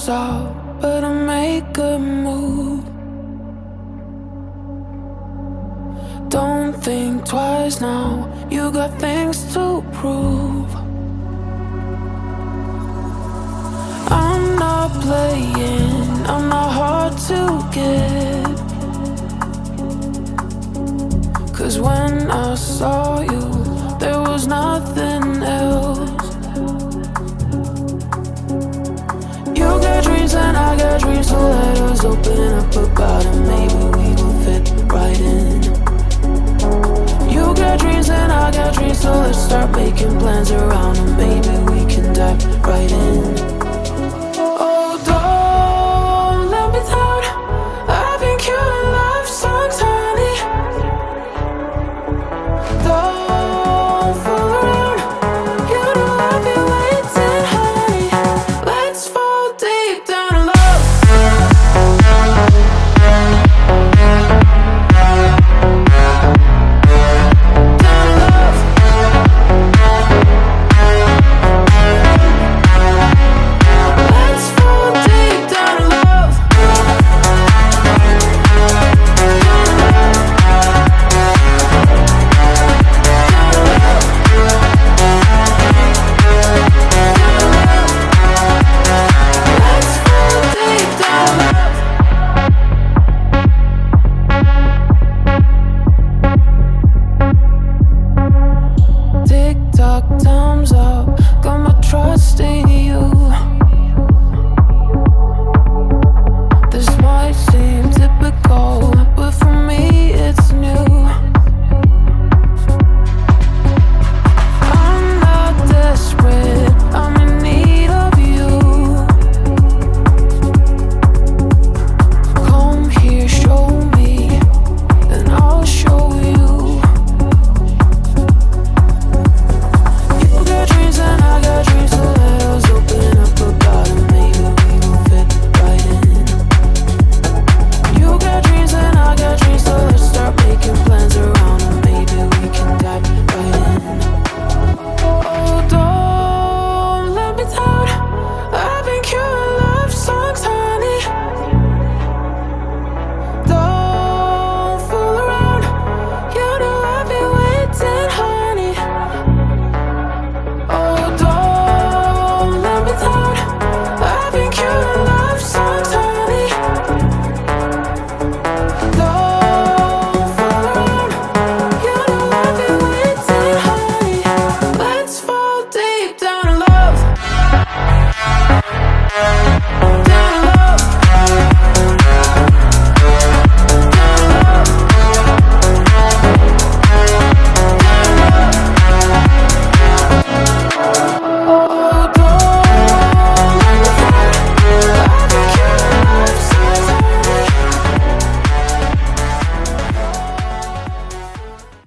close up, better make a move. Don't think twice now, you got things to prove. I'm not playing, I'm not hard to get. 'Cause when I saw you, there was nothing else. You got dreams and I got dreams, so let us open up about it. Maybe